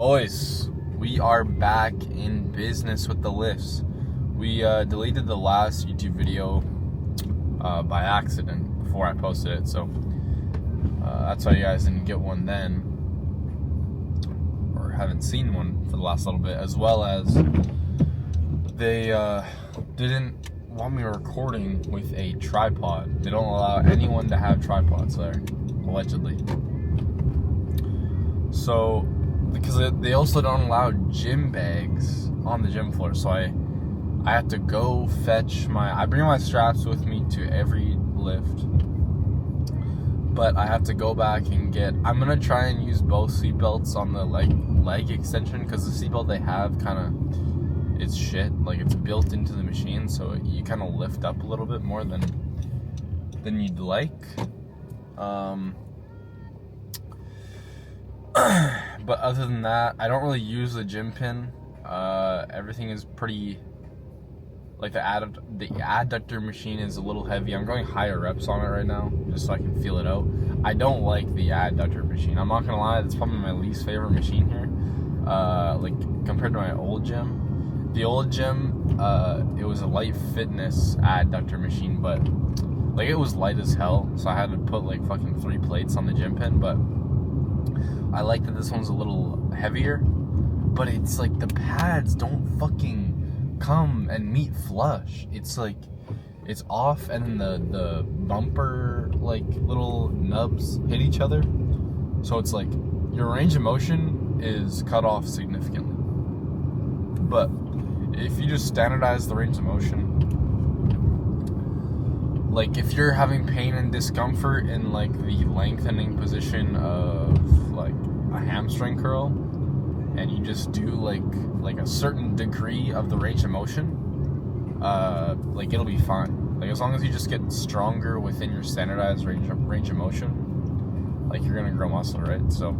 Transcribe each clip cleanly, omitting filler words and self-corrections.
Boys, we are back in business with the lifts. We deleted the last YouTube video by accident before I posted it, so that's why you guys didn't get one then, or haven't seen one for the last little bit, as well as they didn't want me recording with a tripod. They don't allow anyone to have tripods there, allegedly. So, because they also don't allow gym bags on the gym floor, so I have to go fetch I bring my straps with me to every lift, but I have to go back and I'm gonna try and use both seatbelts on the leg extension, because the seatbelt they have it's shit, it's built into the machine, so you kind of lift up a little bit more than you'd like. But other than that, I don't really use the gym pin. Everything is pretty, the adductor machine is a little heavy. I'm going higher reps on it right now, just so I can feel it out. I don't like the adductor machine. I'm not gonna lie, that's probably my least favorite machine here. Compared to my old gym. The old gym, it was a light fitness adductor machine, but it was light as hell, so I had to put fucking 3 plates on the gym pin, but I like that this one's a little heavier, but it's the pads don't fucking come and meet flush. It's it's off, and then the bumper little nubs hit each other, so it's your range of motion is cut off significantly. But if you just standardize the range of motion, if you're having pain and discomfort in the lengthening position of a hamstring curl, and you just do a certain degree of the range of motion, it'll be fine. As long as you just get stronger within your standardized range of motion, you're gonna grow muscle, right? So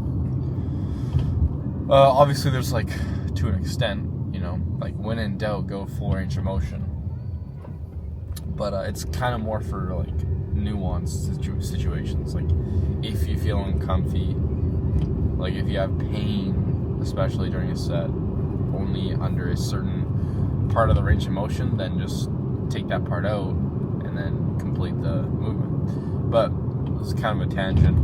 obviously there's to an extent, when in doubt, go full range of motion. But it's kind of more for nuanced situations, if you feel uncomfy, if you have pain, especially during a set, only under a certain part of the range of motion, then just take that part out and then complete the movement. But it's kind of a tangent.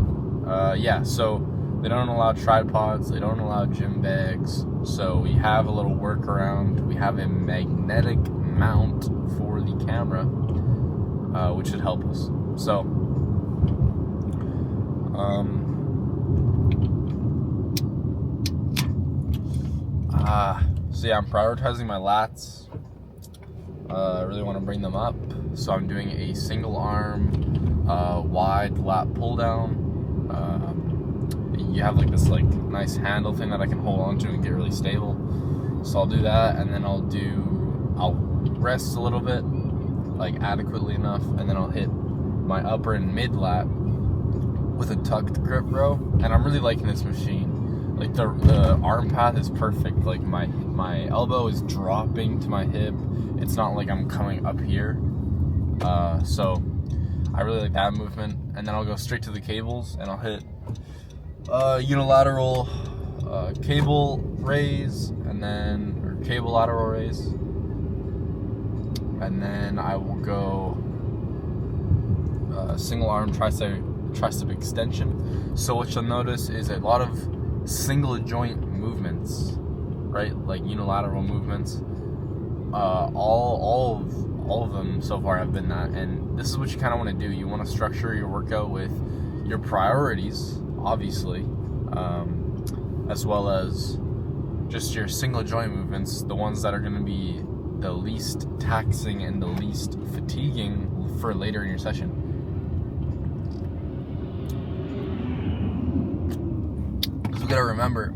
Yeah, so they don't allow tripods, they don't allow gym bags, so we have a little workaround. We have a magnetic mount for the camera, which should help us. So yeah, I'm prioritizing my lats. I really want to bring them up, so I'm doing a single arm wide lat pull down. You have this nice handle thing that I can hold on to and get really stable, so I'll do that, and then I'll rest a little bit, adequately enough, and then I'll hit my upper and mid lat with a tucked grip row. And I'm really liking this machine. The arm path is perfect. My elbow is dropping to my hip. It's not I'm coming up here. So I really like that movement. And then I'll go straight to the cables, and I'll hit unilateral cable raise, or cable lateral raise. And then I will go single arm tricep extension. So what you'll notice is a lot of single joint movements, right? Unilateral movements. All of them so far have been that. And this is what you kind of want to do. You want to structure your workout with your priorities, obviously, as well as just your single joint movements, the ones that are going to be the least taxing and the least fatiguing for later in your session. Because we gotta remember,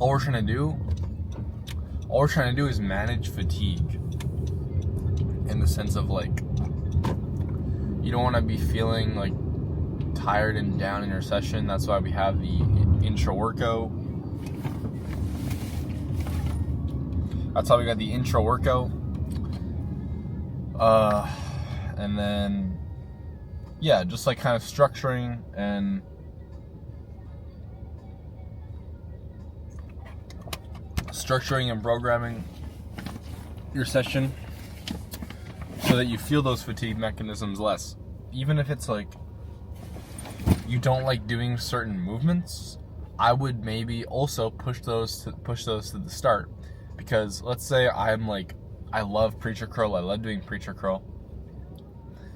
all we're trying to do is manage fatigue, in the sense of you don't want to be feeling tired and down in your session. That's why we have the intro workout. That's how we got the intro workout. And then, yeah, just kind of structuring and structuring and programming your session so that you feel those fatigue mechanisms less. Even if it's like you don't like doing certain movements, I would maybe also push those to the start. Because let's say I'm like, I love preacher curl, I love doing preacher curl,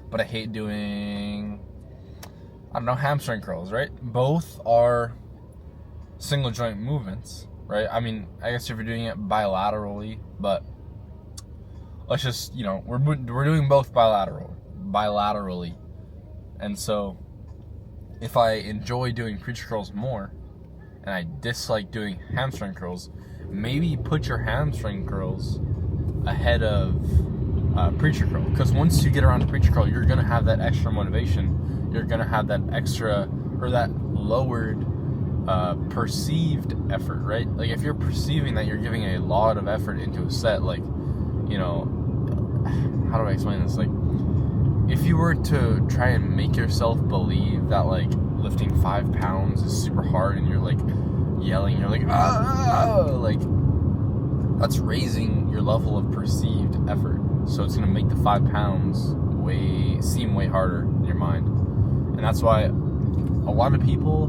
but I hate doing, I don't know, hamstring curls, right? Both are single joint movements, right? I mean, I guess if you're doing it bilaterally, but let's just, we're doing both bilaterally. And so if I enjoy doing preacher curls more and I dislike doing hamstring curls, maybe put your hamstring curls ahead of preacher curl. Because once you get around to preacher curl, you're going to have that extra motivation. You're going to have that extra, or that lowered perceived effort, right? Like if you're perceiving that you're giving a lot of effort into a set, like, how do I explain this? Like, if you were to try and make yourself believe that like lifting 5 pounds is super hard and you're like yelling, you're like, like that's raising your level of perceived effort. So it's gonna make the 5 pounds seem way harder in your mind. And that's why a lot of people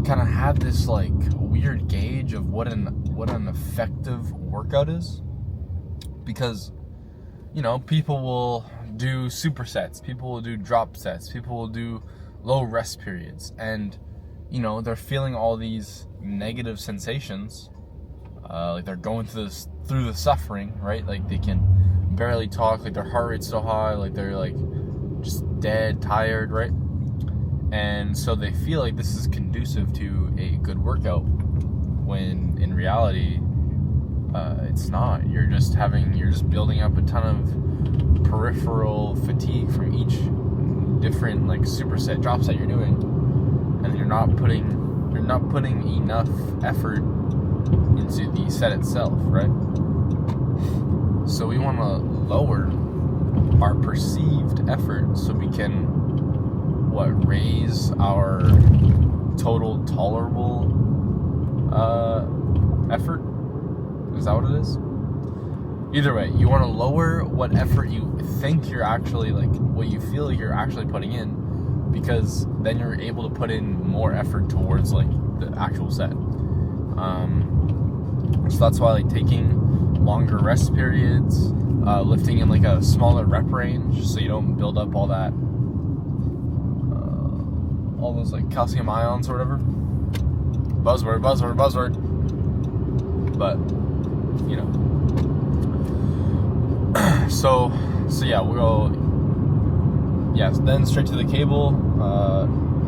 kind of have this like weird gauge of what an effective workout is. Because, people will do supersets, people will do drop sets, people will do low rest periods, and they're feeling all these negative sensations, like they're going through the suffering, right? Like they can barely talk, like their heart rate's so high, like they're like just dead tired, right? And so they feel like this is conducive to a good workout, when in reality it's not. You're just building up a ton of peripheral fatigue from each different like superset drop set you're doing, and you're not putting enough effort into the set itself, right? So we want to lower our perceived effort so we can raise our total tolerable effort. Is that what it is? Either way, you want to lower what effort you think you're actually, like, what you feel like you're actually putting in, because then you're able to put in more effort towards, like, the actual set. So that's why, like, taking longer rest periods, lifting in, like, a smaller rep range, so you don't build up all that, all those, like, calcium ions or whatever. Buzzword. But, So yeah, we'll go. Yes, then straight to the cable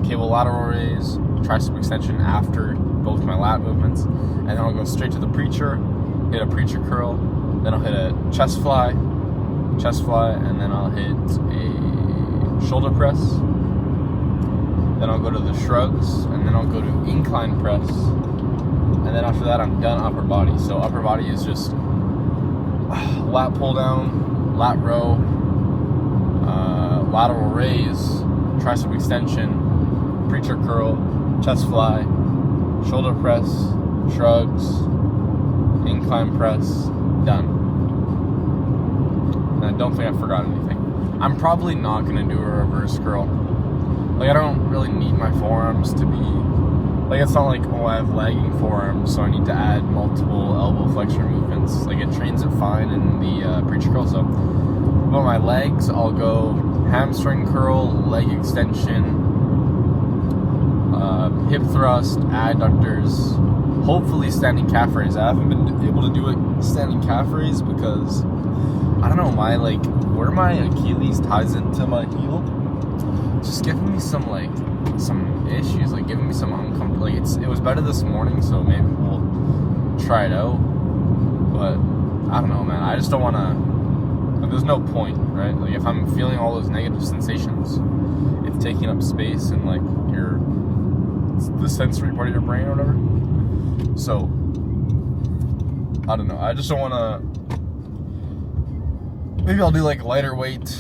lateral raise, tricep extension after both my lat movements, and then I'll go straight to the preacher, hit a preacher curl, then I'll hit a chest fly, and then I'll hit a shoulder press. Then I'll go to the shrugs, and then I'll go to incline press, and then after that I'm done upper body. So upper body is just lat pull down, lat row, lateral raise, tricep extension, preacher curl, chest fly, shoulder press, shrugs, incline press, done. And I don't think I forgot anything. I'm probably not going to do a reverse curl. Like, I don't really need my forearms to be, like, it's not like, oh, I have lagging forearms, so I need to add multiple elbow flexor movements. Like, it trains it fine in the preacher curl. So, but my legs, I'll go hamstring curl, leg extension, hip thrust, adductors, hopefully standing calf raise. I haven't been able to do it standing calf raise because, I don't know, where my Achilles ties into my heel, just giving me some issues, like giving me some uncomfortable, like it was better this morning, so maybe we'll try it out, but I don't know, man. I just don't want to, there's no point, right? Like, if I'm feeling all those negative sensations, it's taking up space in, like, the sensory part of your brain or whatever. So, I don't know. I just don't want to, maybe I'll do, like, lighter weight,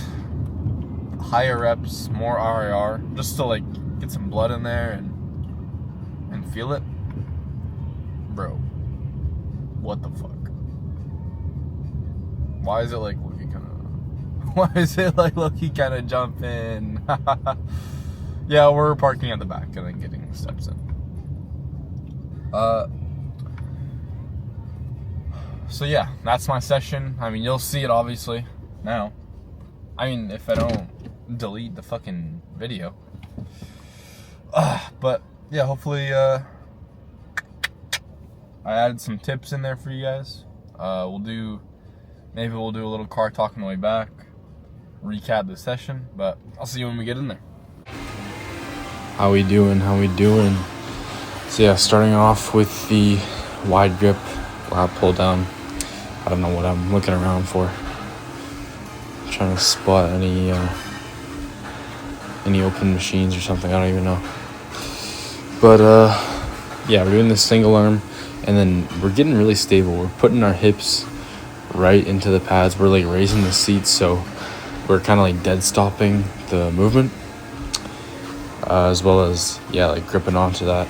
higher reps, more RIR, just to, like, get some blood in there and feel it. Bro, What the fuck? Why is it like Loki kind of? Why is it like Loki kind of jumping? Yeah, we're parking at the back and then getting steps in. So yeah, that's my session. I mean, you'll see it obviously now. I mean, if I don't delete the fucking video. But yeah, hopefully I added some tips in there for you guys. Maybe we'll do a little car talk on the way back, recap the session, but I'll see you when we get in there. How we doing? So yeah, starting off with the wide grip lat pull down. I don't know what I'm looking around for. I'm trying to spot any open machines or something. I don't even know. But yeah, we're doing this single arm, and then we're getting really stable. We're putting our hips right into the pads. We're like raising the seat, so we're kind of like dead stopping the movement, as well as like gripping onto that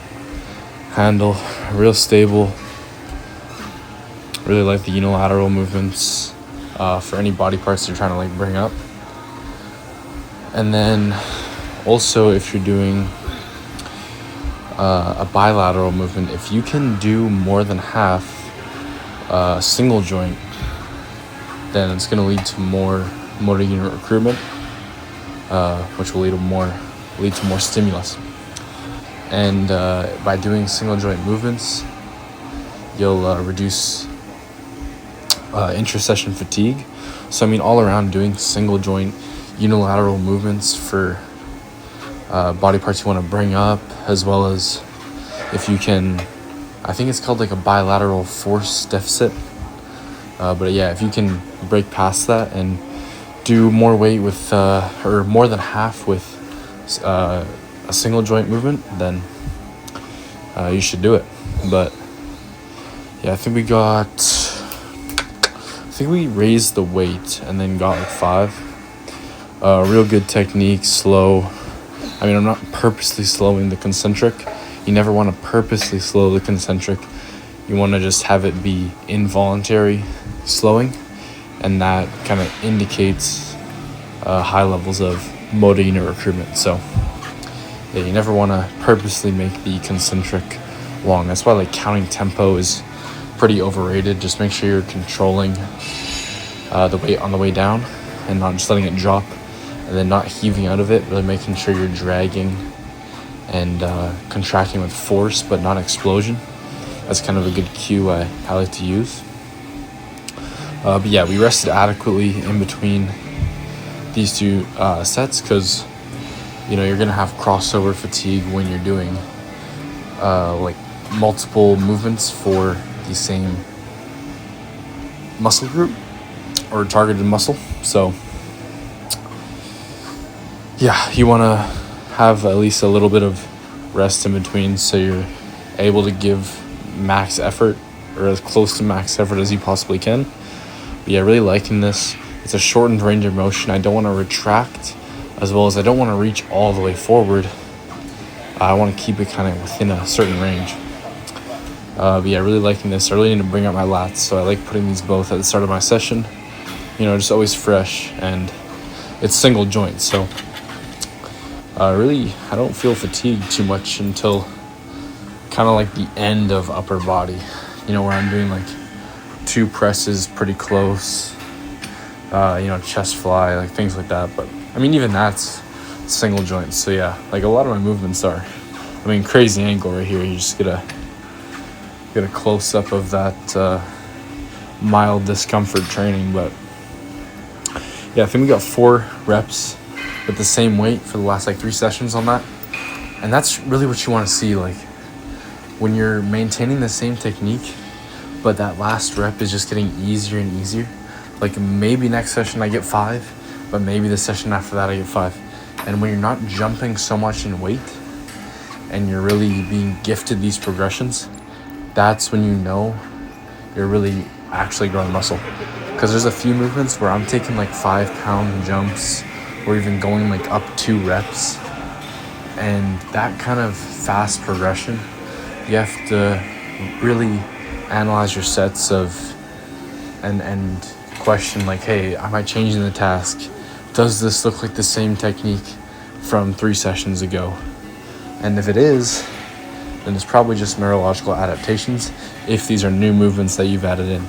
handle. Real stable. Really like the unilateral movements for any body parts you're trying to like bring up. And then also, if you're doing a bilateral movement, if you can do more than half single joint, then it's going to lead to more motor unit recruitment, which will lead to more stimulus. And by doing single joint movements, you'll reduce intra-session fatigue. So I mean, all around, doing single joint unilateral movements for body parts you want to bring up, as well as if you can, I think it's called like a bilateral force deficit. But yeah, if you can break past that and do more weight with, or more than half with a single joint movement, then you should do it. But yeah, I think we raised the weight and then got like 5. Real good technique, slow. I mean, I'm not purposely slowing the concentric. You never want to purposely slow the concentric. You want to just have it be involuntary slowing, and that kind of indicates high levels of motor unit recruitment. So yeah, you never want to purposely make the concentric long. That's why like counting tempo is pretty overrated. Just make sure you're controlling the weight on the way down and not just letting it drop, and then not heaving out of it, really making sure you're dragging and contracting with force but not explosion. That's kind of a good cue I like to use. But yeah, we rested adequately in between these two sets, because you're gonna have crossover fatigue when you're doing like multiple movements for the same muscle group or targeted muscle. So yeah, you want to have at least a little bit of rest in between, so you're able to give max effort, or as close to max effort as you possibly can. But yeah, really liking this. It's a shortened range of motion. I don't want to retract, as well as I don't want to reach all the way forward. I want to keep it kind of within a certain range. But yeah, really liking this. I really need to bring up my lats, so I like putting these both at the start of my session. Just always fresh, and it's single joint, so really I don't feel fatigued too much until kind of like the end of upper body, where I'm doing like 2 presses pretty close, chest fly, like things like that. But I mean, even that's single joints. So yeah, like a lot of my movements are, crazy angle right here. You just get a close up of that mild discomfort training. But yeah, I think we got 4 reps with the same weight for the last like 3 sessions on that. And that's really what you want to see, like when you're maintaining the same technique, but that last rep is just getting easier and easier. Like maybe next session I get 5, but maybe the session after that I get 5. And when you're not jumping so much in weight and you're really being gifted these progressions, that's when you're really actually growing muscle. Because there's a few movements where I'm taking like 5-pound jumps, or even going like up 2 reps, and that kind of fast progression, you have to really analyze your sets and question like, hey, am I changing the task? Does this look like the same technique from 3 sessions ago? And if it is, then it's probably just neurological adaptations if these are new movements that you've added in.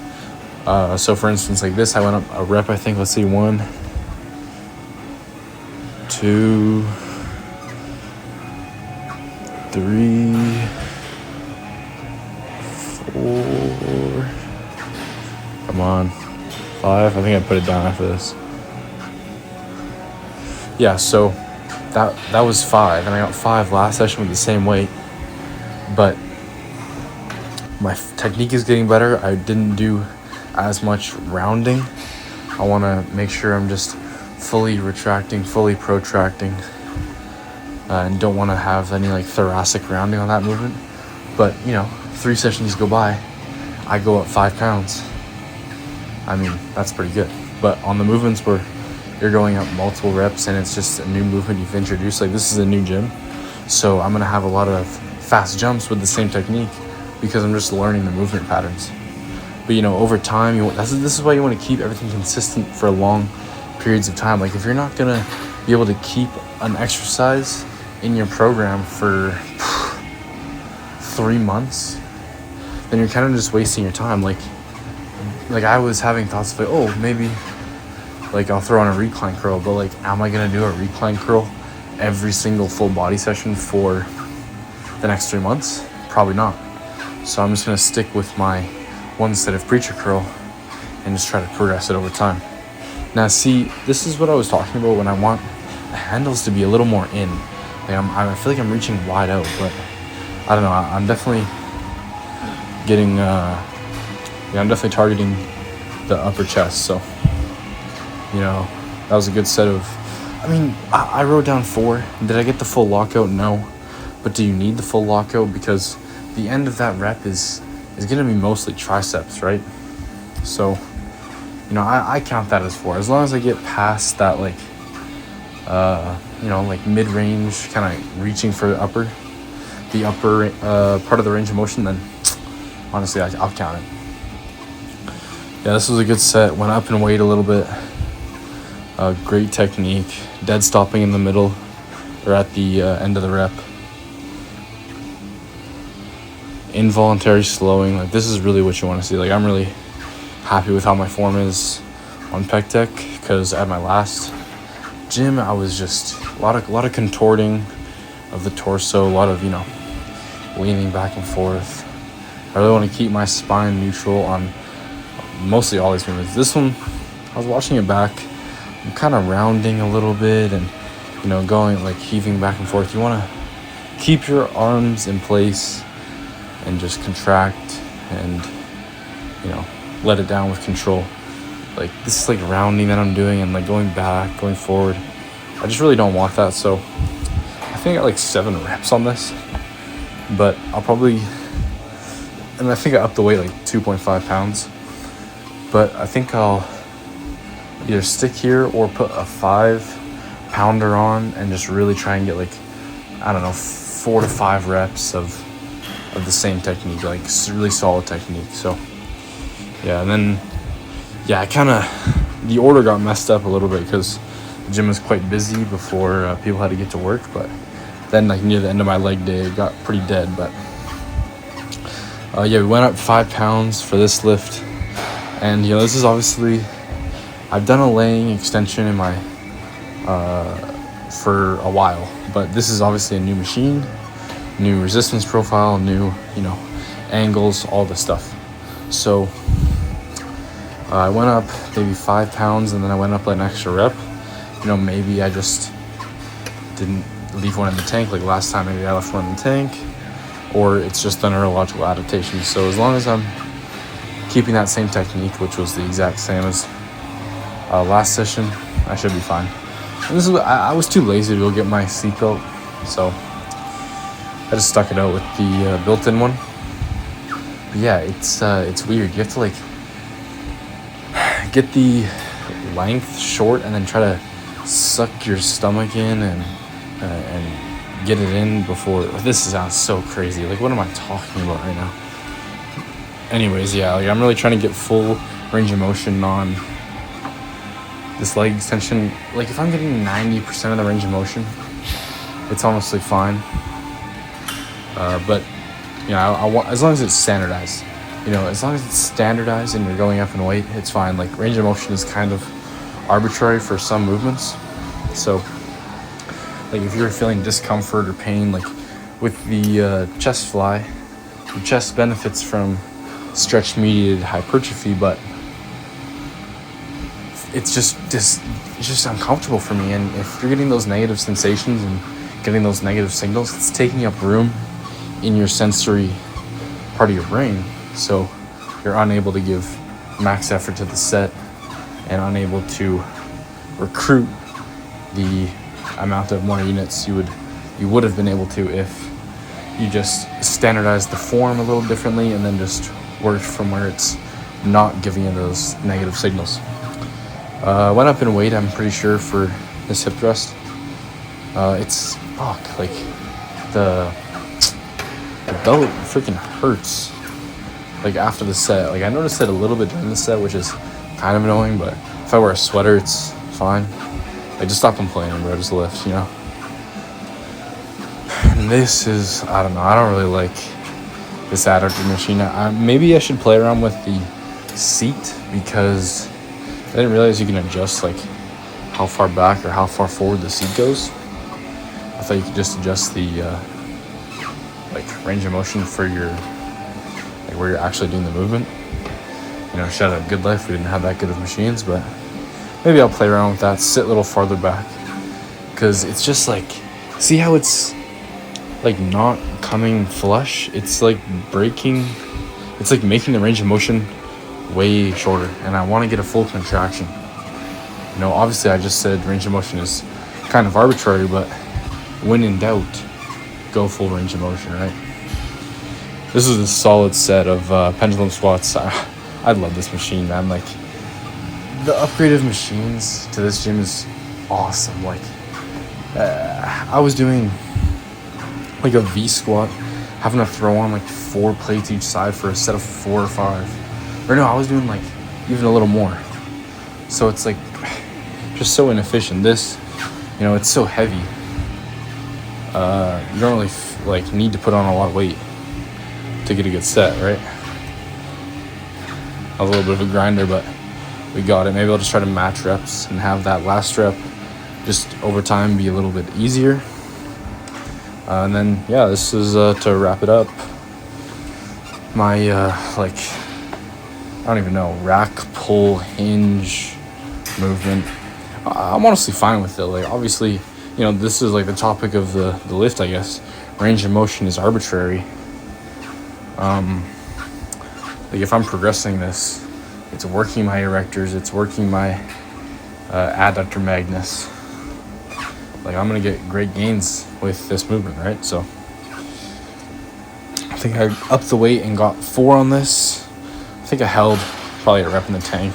So for instance, like this, I went up a rep, I think, let's see, 1, 2, 3, 4, come on, 5, I think I put it down after this. Yeah, so that was 5, and I got 5 last session with the same weight, but my technique is getting better. I didn't do as much rounding. I want to make sure I'm just fully retracting, fully protracting, and don't want to have any like thoracic rounding on that movement. But 3 sessions go by, I go up 5 pounds. I mean, that's pretty good. But on the movements where you're going up multiple reps and it's just a new movement you've introduced, like this is a new gym, so I'm gonna have a lot of fast jumps with the same technique because I'm just learning the movement patterns. But over time, this is why you want to keep everything consistent for long periods of time. Like if you're not gonna be able to keep an exercise in your program for 3 months, then you're kind of just wasting your time. Like I was having thoughts of like, oh, maybe like I'll throw on a recline curl, but like, am I gonna do a recline curl every single full body session for the next 3 months? Probably not. So I'm just gonna stick with my 1 set of preacher curl and just try to progress it over time. Now see, this is what I was talking about when I want the handles to be a little more in. Like I feel like I'm reaching wide out, but I don't know, I'm definitely getting I'm definitely targeting the upper chest. So that was a good set of, I wrote down 4. Did I get the full lockout? No. But do you need the full lockout? Because the end of that rep is going to be mostly triceps, right? So, I count that as 4. As long as I get past that, like mid-range, kind of reaching for the upper part of the range of motion, then honestly, I'll count it. Yeah, this was a good set. Went up in weight a little bit. Great technique. Dead stopping in the middle or at the end of the rep. Involuntary slowing. Like this is really what you want to see. Like I'm really happy with how my form is on pec deck, because at my last gym I was just a lot of contorting of the torso, a lot of leaning back and forth. I really want to keep my spine neutral on mostly all these movements. This one, I was watching it back, I'm kind of rounding a little bit and going like heaving back and forth. You want to keep your arms in place and just contract and let it down with control. Like this is like rounding that I'm doing and like going back, going forward. I just really don't want that. So I think I got like 7 reps on this, but I think I upped the weight like 2.5 pounds, but I think I'll either stick here or put a 5-pounder on and just really try and get like, 4 to 5 reps of the same technique, like really solid technique. So yeah, and then the order got messed up a little bit because the gym was quite busy before people had to get to work, but then like near the end of my leg day it got pretty dead. But we went up 5 pounds for this lift, and this is obviously, I've done a laying extension in my for a while, but this is obviously a new machine, new resistance profile, new angles, all this stuff. So I went up maybe 5 pounds, and then I went up an extra rep. Maybe I just didn't leave one in the tank like last time. Maybe I left one in the tank, or it's just a neurological adaptation. So as long as I'm keeping that same technique, which was the exact same as last session, I should be fine. And this is, I was too lazy to go get my seatbelt, so I just stuck it out with the built-in one. But yeah, it's weird. You have to like get the length short and then try to suck your stomach in and get it in before. This sounds so crazy. Like, what am I talking about right now? anyways, yeah, like I'm really trying to get full range of motion on this leg extension. Like if I'm getting 90% of the range of motion, it's honestly fine. But you know, I want, as long as it's standardized. You know, as long as it's standardized and you're going up in weight, it's fine. Like range of motion is kind of arbitrary for some movements. So like if you're feeling discomfort or pain, like with the chest fly, the chest benefits from stretch mediated hypertrophy, but it's just uncomfortable for me. And if you're getting those negative sensations and getting those negative signals, it's taking up room in your sensory part of your brain, so you're unable to give max effort to the set and unable to recruit the amount of more units you would have been able to if you just standardized the form a little differently and then just worked from where it's not giving you those negative signals. Went up in weight, I'm pretty sure, for this hip thrust. It's like the belt freaking hurts like after the set. Like I noticed it a little bit during the set, which is kind of annoying, but if I wear a sweater, it's fine. Like just stop complaining, bro, just lift, you know. And this is, I don't know, I don't really like this adductor machine. Maybe I should play around with the seat, because I didn't realize you can adjust like how far back or how far forward the seat goes. I thought you could just adjust the like range of motion for your, like where you're actually doing the movement. You know, shout out Good Life, we didn't have that good of machines, but maybe I'll play around with that, sit a little farther back, because it's just like, see how it's like not coming flush? It's like breaking, it's like making the range of motion way shorter, and I want to get a full contraction. You know, obviously I just said range of motion is kind of arbitrary, but when in doubt, go full range of motion, right? This is a solid set of pendulum squats. I love this machine, man. Like the upgrade of machines to this gym is awesome. Like I was doing like a V squat, having to throw on like 4 plates each side for a set of 4 or 5. Or no, I was doing like even a little more. So it's like just so inefficient. This, you know, it's so heavy. You don't really like need to put on a lot of weight to get a good set, right? A little bit of a grinder, but we got it. Maybe I'll just try to match reps and have that last rep just over time be a little bit easier. And then, yeah, this is to wrap it up. My, like, I don't even know, rack, pull, hinge movement. I'm honestly fine with it. Like, obviously, you know, this is like the topic of the lift, I guess. Range of motion is arbitrary. Like, if I'm progressing this, it's working my erectors, it's working my adductor magnus. Like, I'm going to get great gains with this movement, right? So I think I upped the weight and got 4 on this. I think I held probably a rep in the tank.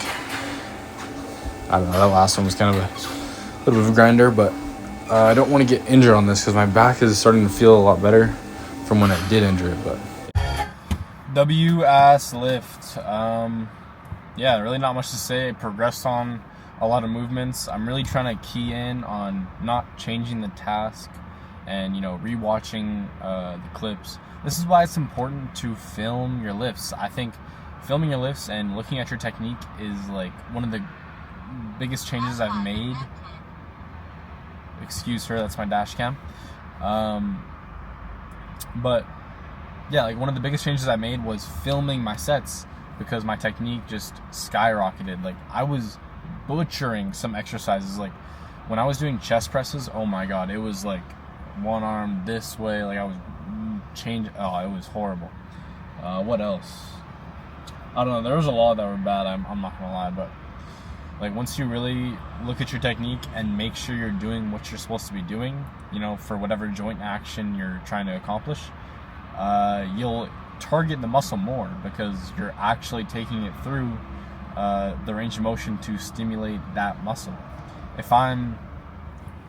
I don't know, that last one was kind of a little bit of a grinder, but I don't want to get injured on this because my back is starting to feel a lot better from when I did injure it. But W-ass lift. Yeah, really not much to say. I progressed on a lot of movements. I'm really trying to key in on not changing the task and, you know, rewatching the clips. This is why it's important to film your lifts. I think filming your lifts and looking at your technique is like one of the biggest changes I've made. Excuse her, that's my dash cam. But yeah, like one of the biggest changes I made was filming my sets, because my technique just skyrocketed. Like I was butchering some exercises. Like when I was doing chest presses, oh my god, it was like one arm this way, like I was changing. Oh, it was horrible. What else? I don't know, there was a lot that were bad, I'm not gonna lie, but like once you really look at your technique and make sure you're doing what you're supposed to be doing, you know, for whatever joint action you're trying to accomplish, you'll target the muscle more because you're actually taking it through the range of motion to stimulate that muscle. If I'm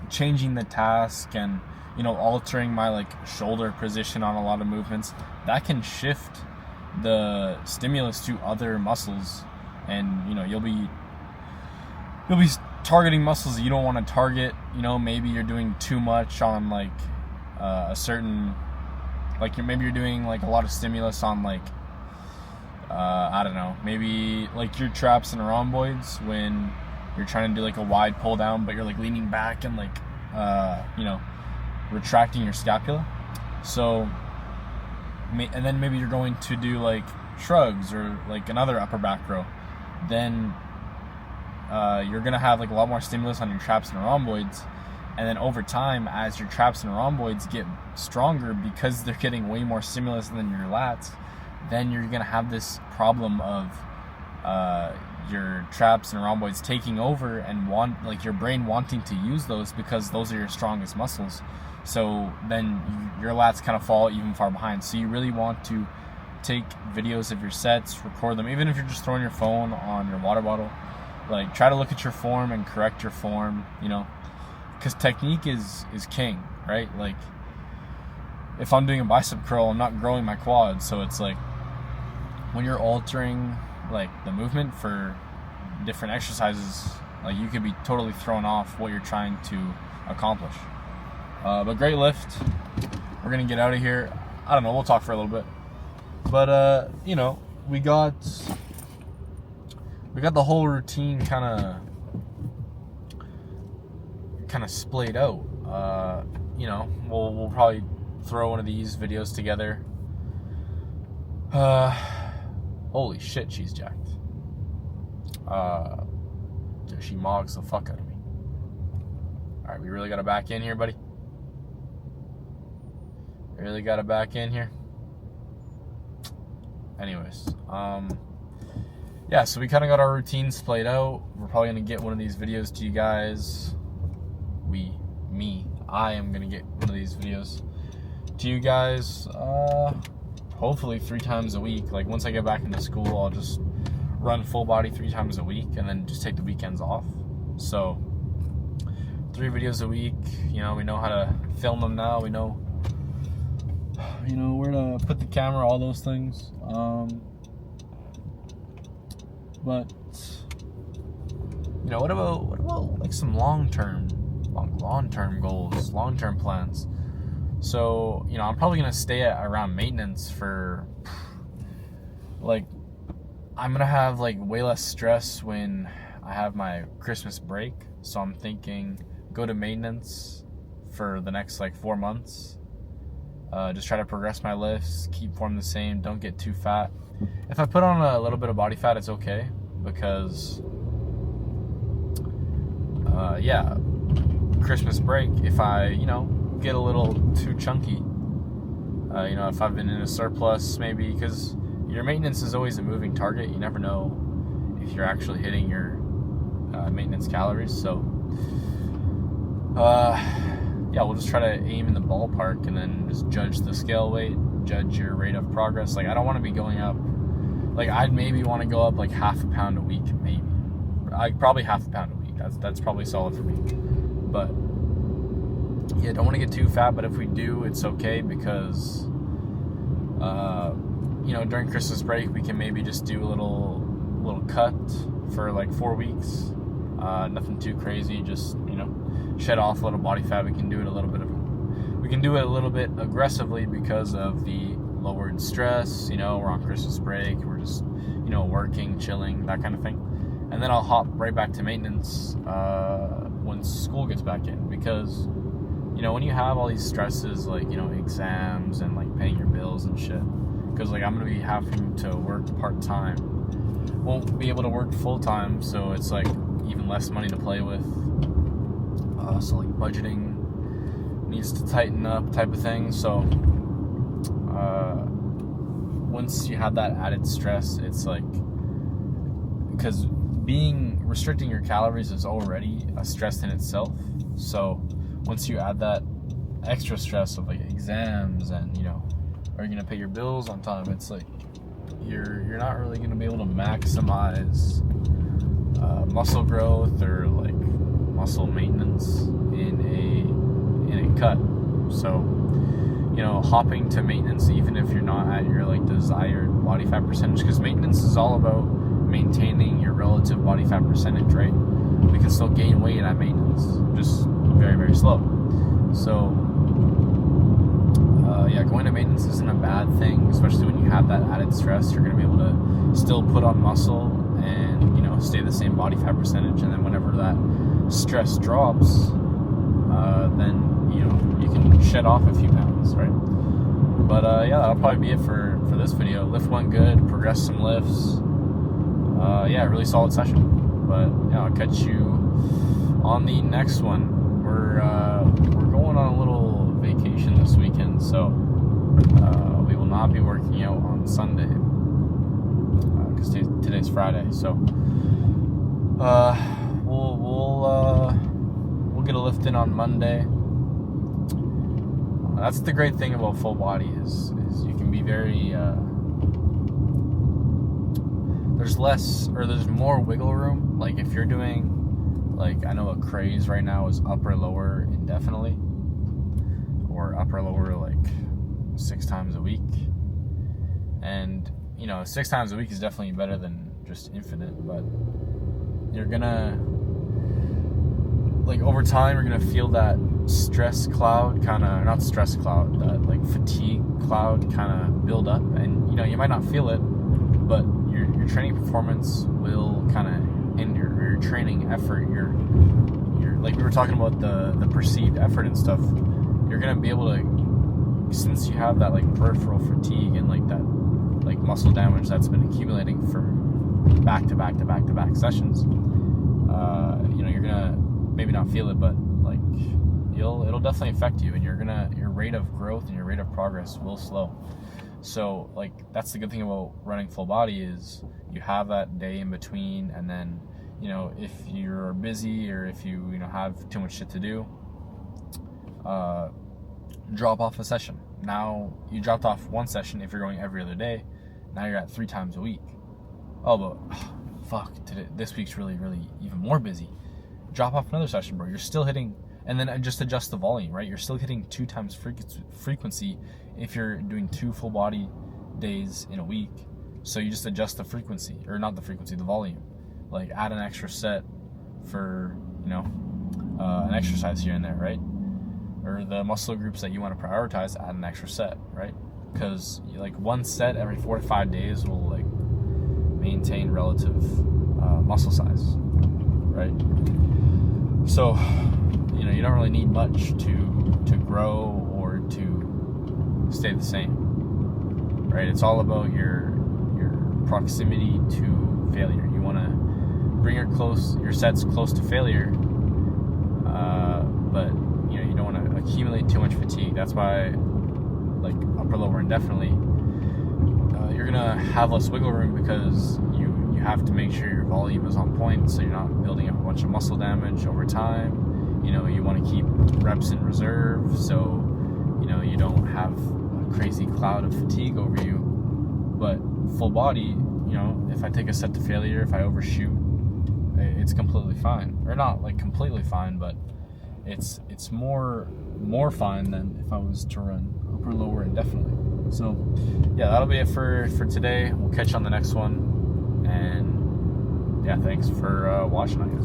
changing the task and, you know, altering my like shoulder position on a lot of movements, that can shift the stimulus to other muscles, and you'll be targeting muscles that you don't want to target. Maybe you're doing too much on like a certain, like you're doing like a lot of stimulus on like I don't know, maybe like your traps and rhomboids when you're trying to do like a wide pull down, but you're like leaning back and like retracting your scapula. So and then maybe you're going to do like shrugs or like another upper back row, then you're gonna have like a lot more stimulus on your traps and rhomboids. And then over time, as your traps and rhomboids get stronger because they're getting way more stimulus than your lats, then you're gonna have this problem of your traps and rhomboids taking over and your brain wanting to use those because those are your strongest muscles. So then your lats kind of fall even far behind. So you really want to take videos of your sets, record them, even if you're just throwing your phone on your water bottle. Like, try to look at your form and correct your form, because technique is king, right? Like, if I'm doing a bicep curl, I'm not growing my quads. So it's like, when you're altering like the movement for different exercises, like you could be totally thrown off what you're trying to accomplish. But great lift. We're gonna get out of here. I don't know, we'll talk for a little bit. But we got the whole routine kind of splayed out. We'll probably throw one of these videos together. Holy shit, she's jacked. She mogs the fuck out of me. Alright, we really gotta back in here, buddy. Really gotta back in here. Anyways, yeah, so we kind of got our routine splayed out. We're probably gonna get one of these videos to you guys. I am gonna get one of these videos to you guys. Hopefully 3 times a week. Like, once I get back into school, I'll just run full body 3 times a week and then just take the weekends off. So 3 videos a week. We know how to film them now. We know where to put the camera, all those things. But what about like some long-term goals, long-term plans? So, I'm probably gonna stay around maintenance for like, I'm gonna have like way less stress when I have my Christmas break. So I'm thinking go to maintenance for the next like 4 months. Just try to progress my lifts, keep form the same, don't get too fat. If I put on a little bit of body fat, it's okay, because Christmas break, if I get a little too chunky, if I've been in a surplus, maybe, because your maintenance is always a moving target. You never know if you're actually hitting your maintenance calories. So we'll just try to aim in the ballpark and then just judge the scale weight, judge your rate of progress. Like, I don't want to be going up, like, I'd maybe want to go up like half a pound a week, maybe. Probably half a pound a week. That's probably solid for me. But yeah, don't want to get too fat, but if we do, it's okay, because during Christmas break we can maybe just do a little cut for like 4 weeks. Nothing too crazy, just shed off a little body fat. We can do it a little bit aggressively because of the lowered stress. We're on Christmas break, we're just working, chilling, that kind of thing. And then I'll hop right back to maintenance when school gets back in, because when you have all these stresses, like exams and like paying your bills and shit, because like I'm gonna be having to work part-time, won't be able to work full-time, so it's like even less money to play with. So like budgeting needs to tighten up, type of thing. So once you have that added stress, it's like, because restricting your calories is already a stress in itself. So once you add that extra stress of like exams and are you gonna pay your bills on time, it's like you're not really gonna be able to maximize muscle growth or like muscle maintenance in a cut. So hopping to maintenance, even if you're not at your like desired body fat percentage, because maintenance is all about maintaining your relative body fat percentage, right? We can still gain weight at maintenance, just very, very slow. So yeah, going to maintenance isn't a bad thing, especially when you have that added stress. You're going to be able to still put on muscle and, you know, stay the same body fat percentage, and then whenever that stress drops, then, you know, you can shed off a few pounds, right? But yeah, that'll probably be it for this video. Lift went good, progressed some lifts. Yeah, really solid session. But yeah, I'll catch you on the next one. We're going on a little vacation this weekend, so we will not be working out on Sunday because today's Friday. So we'll get a lift in on Monday. That's the great thing about full body is you can be very there's more wiggle room. Like if you're doing, like, I know a craze right now is upper lower indefinitely, or upper lower like 6 times a week, and you know 6 times a week is definitely better than just infinite, but you're gonna, like, over time you're gonna feel that stress cloud not stress cloud, that like fatigue cloud kind of build up, and you know you might not feel it, but your training performance will kind of end your training effort, your like we were talking about the perceived effort and stuff. You're gonna be able to, since you have that like peripheral fatigue and like that like muscle damage that's been accumulating from back to back sessions, you know, you're gonna maybe not feel it, but like it'll definitely affect you, and your rate of growth and your rate of progress will slow. So like that's the good thing about running full body is you have that day in between, and then, you know, if you're busy or if you know have too much shit to do, drop off a session. Now you dropped off one session. If you're going every other day, now you're at 3 times a week. Oh, but fuck, this week's really even more busy. Drop off another session, bro. You're still hitting, and then just adjust the volume, right? You're still hitting 2 times frequency if you're doing 2 full body days in a week. So you just adjust the frequency, or not the frequency, the volume. Like add an extra set for, you know, an exercise here and there, right? Or the muscle groups that you want to prioritize, add an extra set, right? Because like 1 set every 4 to 5 days will like maintain relative muscle size, right? So, you know, you don't really need much to grow or to stay the same, right? It's all about your proximity to failure. You want to bring your sets close to failure, but you know, you don't want to accumulate too much fatigue. That's why, like upper lower indefinitely, you're gonna have less wiggle room, because you have to make sure your volume is on point, so you're not building up a bunch of muscle damage over time. You know, you want to keep reps in reserve, so you know you don't have a crazy cloud of fatigue over you. But full body, you know, if I take a set to failure, if I overshoot, it's completely fine. Or not like completely fine, but it's more fine than if I was to run upper lower indefinitely. So yeah, that'll be it for today. We'll catch you on the next one, and yeah, thanks for watching, I guess.